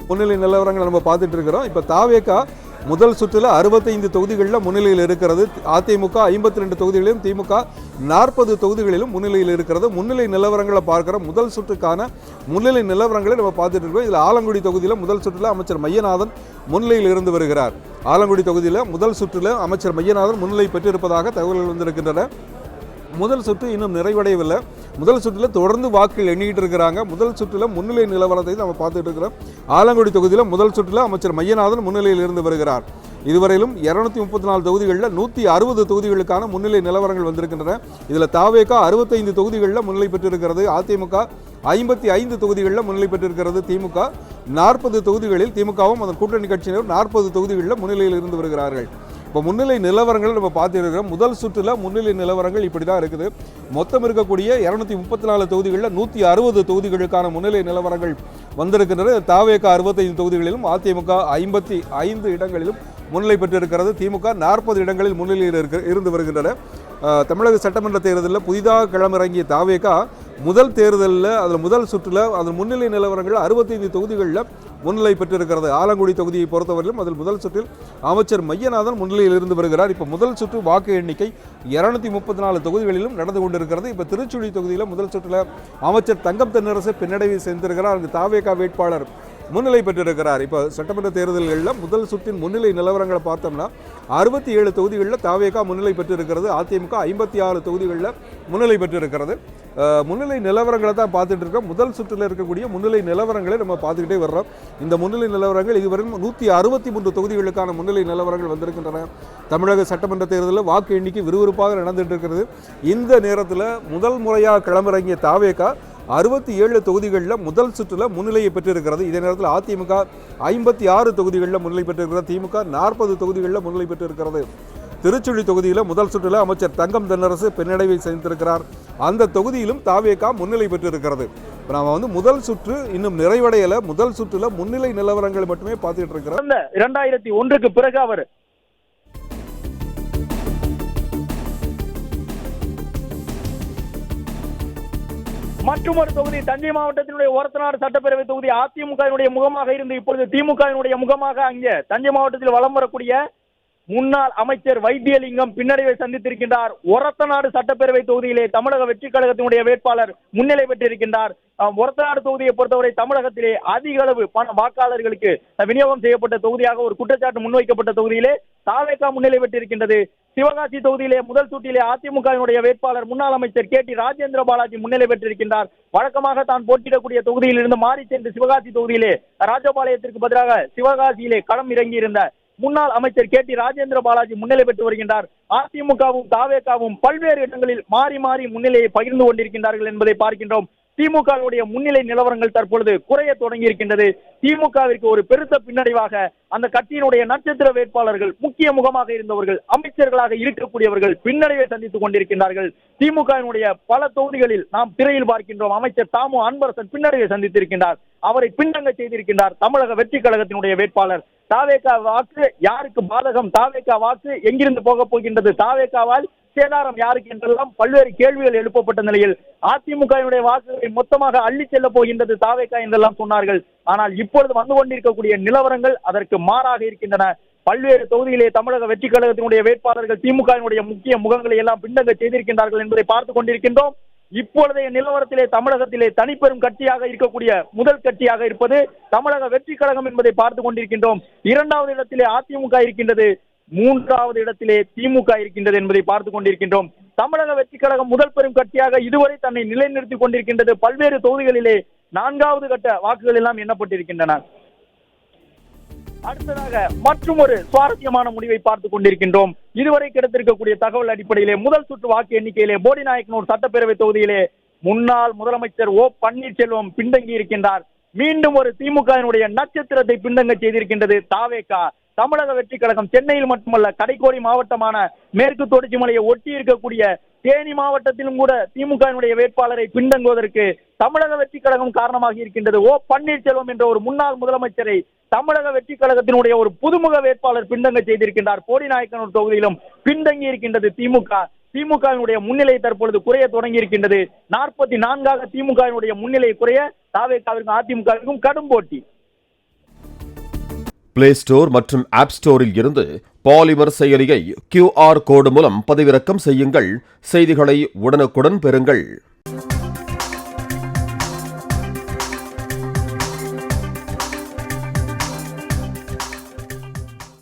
முன்னிலை நிலவரங்களை நம்ம பார்த்துட்டு இருக்கிறோம். இப்போ தாவேகா முதல் சுற்றில் 65 தொகுதிகளில் முன்னிலையில் இருக்கிறது. அதிமுக 52 தொகுதிகளிலும், திமுக 40 தொகுதிகளிலும் முன்னிலையில் இருக்கிறது. முன்னிலை நிலவரங்களை பார்க்குற முதல் சுற்றுக்கான முன்னிலை நிலவரங்களை நம்ம பார்த்துட்டு இருக்கோம். இதில் ஆலங்குடி தொகுதியில் முதல் சுற்றில் அமைச்சர் மையநாதன் முன்னிலையில் இருந்து வருகிறார். ஆலங்குடி தொகுதியில் முதல் சுற்றில் அமைச்சர் மையநாதன் முன்னிலை பெற்றிருப்பதாக தகவல்கள் வந்திருக்கின்றன. முதல் சுற்று இன்னும் நிறைவடையவில்லை. முதல் சுற்றில் தொடர்ந்து வாக்குகள் எண்ணிக்கிட்டு இருக்கிறாங்க. முதல் சுற்றில் முன்னிலை நிலவரத்தை நம்ம பார்த்துட்டு இருக்கிறோம். ஆலங்குடி தொகுதியில் முதல் சுற்றில் அமைச்சர் மையநாதன் முன்னிலையில் இருந்து வருகிறார். இதுவரையிலும் 234 தொகுதிகளில் 160 தொகுதிகளுக்கான முன்னிலை நிலவரங்கள் வந்திருக்கின்றன. இதில் தாவேகா 65 தொகுதிகளில் முன்னிலை பெற்றிருக்கிறது. அதிமுக 55 தொகுதிகளில் முன்னிலை பெற்றிருக்கிறது. திமுக 40 தொகுதிகளில், திமுகவும் அதன் கூட்டணி கட்சியினர் 40 தொகுதிகளில் முன்னிலையில் இருந்து வருகிறார்கள். இப்போ முன்னிலை நிலவரங்கள் நம்ம பார்த்துருக்கிறோம். முதல் சுற்றில் முன்னிலை நிலவரங்கள் இப்படி தான் இருக்குது. மொத்தம் இருக்கக்கூடிய 234 தொகுதிகளில் 160 தொகுதிகளுக்கான முன்னிலை நிலவரங்கள் வந்திருக்கின்றன. தாவேகா 65 தொகுதிகளிலும், அதிமுக 55 இடங்களிலும் முன்னிலை பெற்றிருக்கிறது. திமுக 40 இடங்களில் முன்னிலையில் இருந்து வருகின்றன. தமிழக சட்டமன்ற தேர்தலில் புதிதாக களமிறங்கிய தாவேகா முதல் தேர்தலில் அதில் முதல் சுற்றில் அதன் முன்னிலை நிலவரங்கள் 65 தொகுதிகளில் முன்னிலை பெற்றிருக்கிறது. ஆலங்குடி தொகுதியை பொறுத்தவரையிலும் அதில் முதல் சுற்றில் அமைச்சர் மையநாதன் முன்னிலையில் இருந்து வருகிறார். இப்போ முதல் சுற்று வாக்கு எண்ணிக்கை 234 தொகுதிகளிலும் நடந்து கொண்டிருக்கிறது. இப்போ திருச்சுழி தொகுதியில் முதல் சுற்றில் அமைச்சர் தங்கம் தென்னரசு பின்னடைவை சேர்ந்திருக்கிறார். அங்கு தாவேகா வேட்பாளர் முன்னிலை பெற்றிருக்கிறார். இப்போ சட்டமன்ற தேர்தல்களில் முதல் சுற்றின் முன்னிலை நிலவரங்களை பார்த்தோம்னா 67 தொகுதிகளில் தாவேகா முன்னிலை பெற்றிருக்கிறது. அதிமுக 56 தொகுதிகளில் முன்னிலை பெற்றிருக்கிறது. முன்னிலை நிலவரங்களை தான் பார்த்துட்டு இருக்கோம். முதல் சுற்றில் இருக்கக்கூடிய முன்னிலை நிலவரங்களை நம்ம பார்த்துக்கிட்டே வர்றோம். இந்த முன்னிலை நிலவரங்கள் இதுவரை 163 தொகுதிகளுக்கான முன்னிலை நிலவரங்கள் வந்திருக்கின்றன. தமிழக சட்டமன்ற தேர்தலில் வாக்கு எண்ணிக்கை விறுவிறுப்பாக நடந்துட்டு இருக்கிறது. இந்த நேரத்தில் முதல் முறையாக களமிறங்கிய தாவேகா 67 தொகுதிகளில் முதல் சுற்றில் முன்னிலையை பெற்றிருக்கிறது. இதே நேரத்தில் அதிமுக 56 தொகுதிகளில் முன்னிலை பெற்றிருக்கிறது. திமுக 40 தொகுதிகளில் முன்னிலை பெற்றிருக்கிறது. திருச்சுழி தொகுதியில் முதல் சுற்றில் அமைச்சர் தங்கம் தென்னரசு பின்னடைவை சந்தித்திருக்கிறார். அந்த தொகுதியிலும் தாவேகா முன்னிலை பெற்றிருக்கிறது. இப்போ நாம் முதல் சுற்று இன்னும் நிறைவடையலை. முதல் சுற்றில் முன்னிலை நிலவரங்களை மட்டுமே பார்த்துட்டு இருக்கிறோம். 2001க்கு பிறகு அவர் மற்றொரு தொகுதி தஞ்சை மாவட்டத்தினுடைய ஒரத்தநாடு சட்டப்பேரவை தொகுதி அதிமுகவினுடைய முகமாக இருந்து இப்பொழுது திமுகவினுடைய முகமாக அங்கே தஞ்சை மாவட்டத்தில் வலம் வரக்கூடிய முன்னாள் அமைச்சர் வைத்தியலிங்கம் பின்னடைவை சந்தித்திருக்கின்றார். ஒரத்தநாடு சட்டப்பேரவை தொகுதியிலே தமிழக வெற்றி கழகத்தினுடைய வேட்பாளர் முன்னிலை பெற்றிருக்கின்றார். ஒரத்தநாடு தொகுதியை பொறுத்தவரை தமிழகத்திலே அதிக அளவு பண வாக்காளர்களுக்கு விநியோகம் செய்யப்பட்ட தொகுதியாக ஒரு குற்றச்சாட்டு முன்வைக்கப்பட்ட தொகுதியிலே தாவேகா முன்னிலை பெற்றிருக்கின்றது. சிவகாசி தொகுதியிலே முதல் சுற்றிலே அதிமுகவினுடைய வேட்பாளர் முன்னாள் அமைச்சர் KT ராஜேந்திர பாலாஜி முன்னிலை பெற்றிருக்கின்றார். வழக்கமாக தான் போட்டியிடக்கூடிய தொகுதியில் இருந்து மாறி சென்று சிவகாசி தொகுதியிலே ராஜபாளையத்திற்கு பதிலாக சிவகாசியிலே களம் இறங்கியிருந்த முன்னாள் அமைச்சர் KT ராஜேந்திர பாலாஜி முன்னிலை பெற்று வருகின்றார். அதிமுகவும் தாவேகாவும் பல்வேறு இடங்களில் மாறி மாறி முன்னிலையை பகிர்ந்து கொண்டிருக்கின்றார்கள் என்பதை பார்க்கின்றோம். திமுகவுடைய முன்னிலை நிலவரங்கள் தற்பொழுது குறைய தொடங்கி இருக்கின்றது. திமுகவிற்கு ஒரு பெருத்த பின்னடைவாக அந்த கட்சியினுடைய நட்சத்திர வேட்பாளர்கள், முக்கிய முகமாக இருந்தவர்கள், அமைச்சர்களாக இருக்கக்கூடியவர்கள் பின்னடைவை சந்தித்துக் கொண்டிருக்கின்றார்கள். திமுகவினுடைய பல தொகுதிகளில் நாம் திரையில் பார்க்கின்றோம். அமைச்சர் தாமு அன்பரசன் பின்னடைவை சந்தித்திருக்கின்றார். அவரை பின்னங்க செய்திருக்கின்றார் தமிழக வெற்றி கழகத்தினுடைய வேட்பாளர். தாவேகா வாக்கு யாருக்கு பாதகம்? தாவேகா வாக்கு எங்கிருந்து போக போகின்றது? தாவேகாவால் சேதாரம் யாருக்கு என்றெல்லாம் பல்வேறு கேள்விகள் எழுப்பப்பட்ட நிலையில் அதிமுகவினுடைய வாக்குகளை மொத்தமாக அள்ளி செல்ல போகின்றது தாவேகா என்றெல்லாம் சொன்னார்கள். ஆனால் இப்பொழுது வந்து கொண்டிருக்கக்கூடிய நிலவரங்கள் அதற்கு மாறாக இருக்கின்றன. பல்வேறு தொகுதியிலே தமிழக வெற்றி கழகத்தினுடைய வேட்பாளர்கள் திமுகவினுடைய முக்கிய முகங்களை எல்லாம் பின்னங்க செய்திருக்கின்றார்கள் என்பதை பார்த்துக் கொண்டிருக்கின்றோம். இப்பொழுதைய நிலவரத்திலே தமிழகத்திலே தனிப்பெரும் கட்சியாக இருக்கக்கூடிய முதல் கட்சியாக இருப்பது தமிழக வெற்றி கழகம் என்பதை பார்த்துக் கொண்டிருக்கின்றோம். இரண்டாவது இடத்திலே அதிமுக இருக்கின்றது, மூன்றாவது இடத்திலே திமுக இருக்கின்றது என்பதை பார்த்துக் கொண்டிருக்கின்றோம். தமிழக வெற்றி கழகம் முதல் பெரும் கட்சியாக இதுவரை தன்னை நிலைநிறுத்திக் கொண்டிருக்கின்றது. பல்வேறு தொகுதிகளிலே 4வது கட்ட வாக்குகள் எல்லாம் எண்ணப்பட்டிருக்கின்றன. அடுத்ததாக மற்றும் ஒரு சுவாரஸ்யமான முடிவை பார்த்துக் கொண்டிருக்கின்றோம். இதுவரை கிடைத்திருக்கக்கூடிய தகவல் அடிப்படையிலே முதல் சுற்று வாக்கு எண்ணிக்கையிலே போடிநாயக்கனூர் சட்டப்பேரவை தொகுதியிலே முன்னாள் முதலமைச்சர் பன்னீர்செல்வம் பின்தங்கி இருக்கின்றார். மீண்டும் ஒரு திமுகவினுடைய நட்சத்திரத்தை பின்தங்க செய்திருக்கின்றது தாவேகா. தமிழக வெற்றி கழகம் சென்னையில் மட்டுமல்ல, கடைக்கோடி மாவட்டமான மேற்கு தொடர்ச்சி மலையை ஒட்டி இருக்கக்கூடிய தேனி மாவட்டத்திலும் கூட திமுகவினுடைய வேட்பாளரை பின்தங்குவதற்கு தமிழக வெற்றி கழகம் காரணமாக இருக்கின்றது. பன்னீர்செல்வம் என்ற ஒரு முன்னாள் முதலமைச்சரை தமிழக வெற்றி கழகத்தினுடைய ஒரு புதுமுக வேட்பாளர் பின்தங்க செய்திருக்கின்றார். போடிநாயக்கனூர் தொகுதியிலும் பின்தங்கி இருக்கின்றது திமுக. திமுகவினுடைய முன்னிலை தற்பொழுது குறைய தொடங்கி இருக்கின்றது. 44ஆக திமுகவினுடைய முன்னிலை குறைய தாவேகாவிற்கும் அதிமுகவிற்கும் கடும் போட்டி. பிளே ஸ்டோர் மற்றும் ஆப் ஸ்டோரில் இருந்து பாலிமர் செயலியை QR கோடு மூலம் பதிவிறக்கம் செய்யுங்கள். செய்திகளை உடனுக்குடன் பெறுங்கள்.